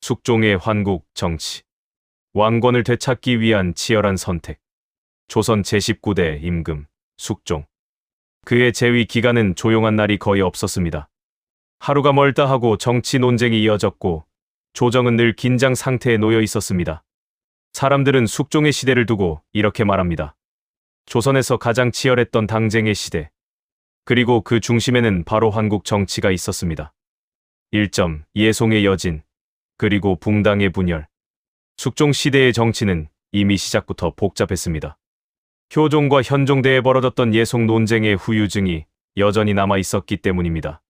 숙종의 환국 정치. 왕권을 되찾기 위한 치열한 선택. 조선 제19대 임금, 숙종. 그의 재위 기간은 조용한 날이 거의 없었습니다. 하루가 멀다 하고 정치 논쟁이 이어졌고 조정은 늘 긴장 상태에 놓여 있었습니다. 사람들은 숙종의 시대를 두고 이렇게 말합니다. 조선에서 가장 치열했던 당쟁의 시대. 그리고 그 중심에는 바로 환국 정치가 있었습니다. 1점. 예송의 여진. 그리고 붕당의 분열. 숙종 시대의 정치는 이미 시작부터 복잡했습니다. 효종과 현종대에 벌어졌던 예송 논쟁의 후유증이 여전히 남아 있었기 때문입니다.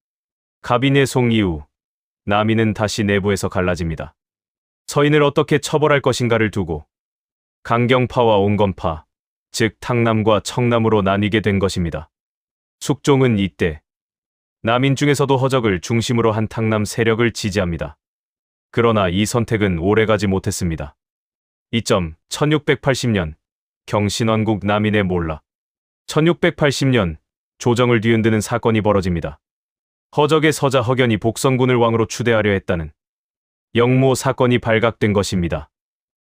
갑인예송 이후 남인은 다시 내부에서 갈라집니다. 서인을 어떻게 처벌할 것인가를 두고 강경파와 온건파, 즉 탕남과 청남으로 나뉘게 된 것입니다. 숙종은 이때 남인 중에서도 허적을 중심으로 한 탕남 세력을 지지합니다. 그러나 이 선택은 오래가지 못했습니다. 2점. 1680년 경신왕국 남인의 몰락. 1680년 조정을 뒤흔드는 사건이 벌어집니다. 허적의 서자 허견이 복성군을 왕으로 추대하려 했다는 영모 사건이 발각된 것입니다.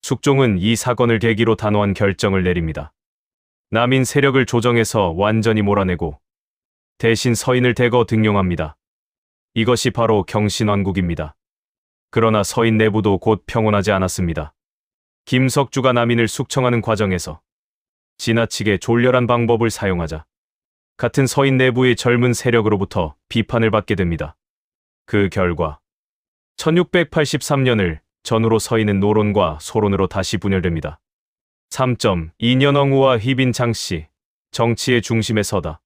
숙종은 이 사건을 계기로 단호한 결정을 내립니다. 남인 세력을 조정에서 완전히 몰아내고 대신 서인을 대거 등용합니다. 이것이 바로 경신왕국입니다. 그러나 서인 내부도 곧 평온하지 않았습니다. 김석주가 남인을 숙청하는 과정에서 지나치게 졸렬한 방법을 사용하자 같은 서인 내부의 젊은 세력으로부터 비판을 받게 됩니다. 그 결과 1683년을 전후로 서인은 노론과 소론으로 다시 분열됩니다. 3점. 인현왕후와 희빈 장씨, 정치의 중심에 서다.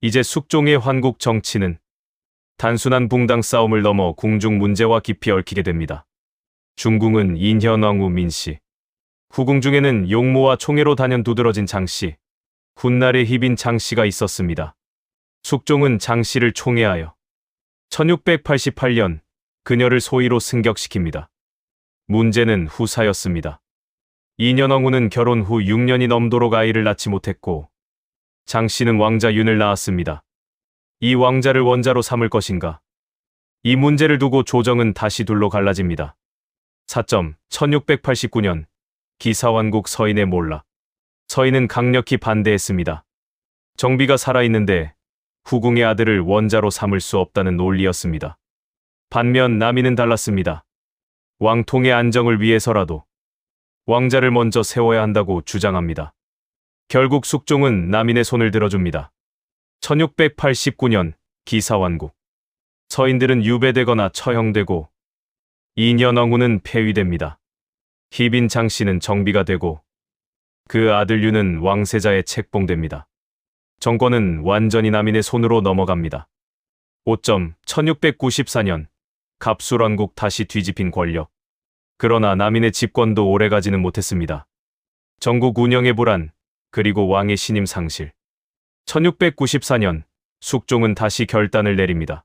이제 숙종의 환국 정치는 단순한 붕당 싸움을 넘어 궁중 문제와 깊이 얽히게 됩니다. 중궁은 인현왕후 민씨, 후궁 중에는 용모와 총애로 단연 두드러진 장씨, 훗날의 희빈 장씨가 있었습니다. 숙종은 장씨를 총애하여 1688년 그녀를 소위로 승격시킵니다. 문제는 후사였습니다. 인현왕후는 결혼 후 6년이 넘도록 아이를 낳지 못했고 장씨는 왕자 윤을 낳았습니다. 이 왕자를 원자로 삼을 것인가? 이 문제를 두고 조정은 다시 둘로 갈라집니다. 4점. 1689년 기사완국 서인의 몰락. 서인은 강력히 반대했습니다. 정비가 살아있는데 후궁의 아들을 원자로 삼을 수 없다는 논리였습니다. 반면 남인은 달랐습니다. 왕통의 안정을 위해서라도 왕자를 먼저 세워야 한다고 주장합니다. 결국 숙종은 남인의 손을 들어줍니다. 1689년 기사완국. 서인들은 유배되거나 처형되고 인현왕후는 폐위됩니다. 희빈 장씨는 정비가 되고 그 아들 윤은 왕세자에 책봉됩니다. 정권은 완전히 남인의 손으로 넘어갑니다. 5점. 1694년 갑술왕국 다시 뒤집힌 권력. 그러나 남인의 집권도 오래가지는 못했습니다. 전국 운영의 불안, 그리고 왕의 신임 상실. 1694년 숙종은 다시 결단을 내립니다.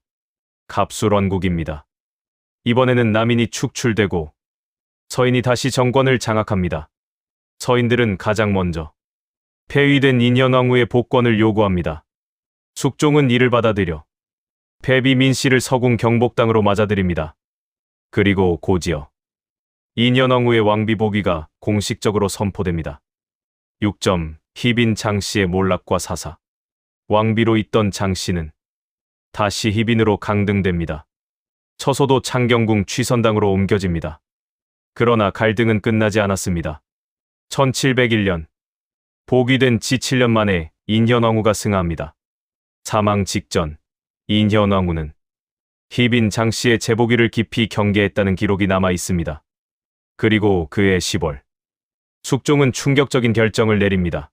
갑술왕국입니다. 이번에는 남인이 축출되고 서인이 다시 정권을 장악합니다. 서인들은 가장 먼저 폐위된 인현왕후의 복권을 요구합니다. 숙종은 이를 받아들여 패비 민씨를 서궁 경복당으로 맞아들입니다. 그리고 곧이어 인현왕후의 왕비 복위가 공식적으로 선포됩니다. 6점. 희빈 장씨의 몰락과 사사. 왕비로 있던 장씨는 다시 희빈으로 강등됩니다. 처소도 창경궁 취선당으로 옮겨집니다. 그러나 갈등은 끝나지 않았습니다. 1701년 복위된 지 7년 만에 인현왕후가 승하합니다. 사망 직전 인현왕후는 희빈 장씨의 재복위를 깊이 경계했다는 기록이 남아 있습니다. 그리고 그해 10월 숙종은 충격적인 결정을 내립니다.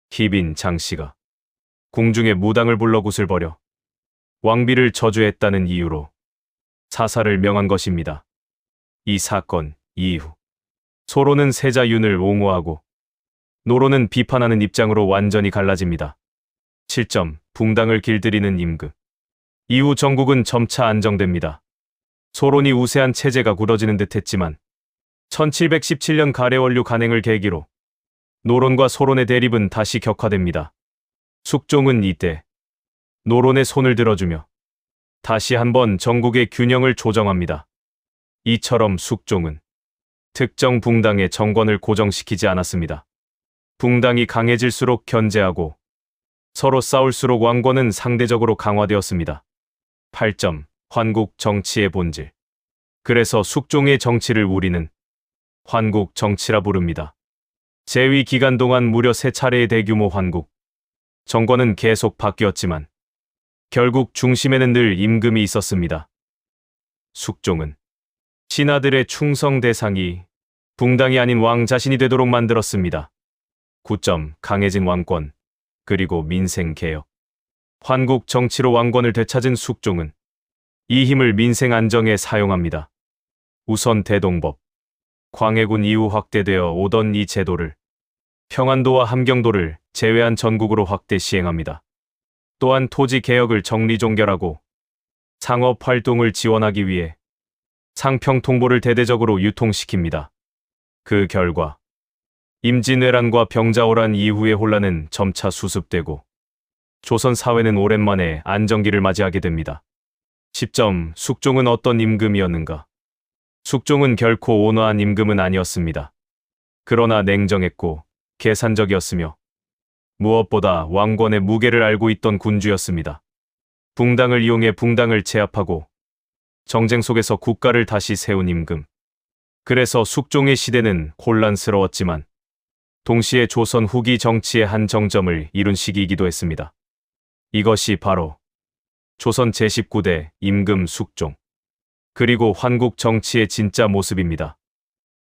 희빈 장씨가 궁중에 무당을 불러 굿을 버려 왕비를 저주했다는 이유로 사사를 명한 것입니다. 이 사건 이후 소론은 세자 윤을 옹호하고 노론은 비판하는 입장으로 완전히 갈라집니다. 7점. 붕당을 길들이는 임금. 이후 전국은 점차 안정됩니다. 소론이 우세한 체제가 굳어지는 듯했지만 1717년 가래원류 간행을 계기로 노론과 소론의 대립은 다시 격화됩니다. 숙종은 이때 노론의 손을 들어주며 다시 한번 전국의 균형을 조정합니다. 이처럼 숙종은 특정 붕당의 정권을 고정시키지 않았습니다. 붕당이 강해질수록 견제하고 서로 싸울수록 왕권은 상대적으로 강화되었습니다. 8점. 환국 정치의 본질. 그래서 숙종의 정치를 우리는 환국 정치라 부릅니다. 재위 기간 동안 무려 3차례의 대규모 환국 정권은 계속 바뀌었지만 결국 중심에는 늘 임금이 있었습니다. 숙종은 신하들의 충성 대상이 붕당이 아닌 왕 자신이 되도록 만들었습니다. 9점. 강해진 왕권 그리고 민생 개혁. 환국 정치로 왕권을 되찾은 숙종은 이 힘을 민생 안정에 사용합니다. 우선 대동법. 광해군 이후 확대되어 오던 이 제도를 평안도와 함경도를 제외한 전국으로 확대 시행합니다. 또한 토지 개혁을 정리종결하고 상업 활동을 지원하기 위해 상평 통보를 대대적으로 유통시킵니다. 그 결과 임진왜란과 병자호란 이후의 혼란은 점차 수습되고 조선 사회는 오랜만에 안정기를 맞이하게 됩니다. 10점. 숙종은 어떤 임금이었는가? 숙종은 결코 온화한 임금은 아니었습니다. 그러나 냉정했고 계산적이었으며 무엇보다 왕권의 무게를 알고 있던 군주였습니다. 붕당을 이용해 붕당을 제압하고 정쟁 속에서 국가를 다시 세운 임금. 그래서 숙종의 시대는 혼란스러웠지만 동시에 조선 후기 정치의 한 정점을 이룬 시기이기도 했습니다. 이것이 바로 조선 제19대 임금 숙종 그리고 환국 정치의 진짜 모습입니다.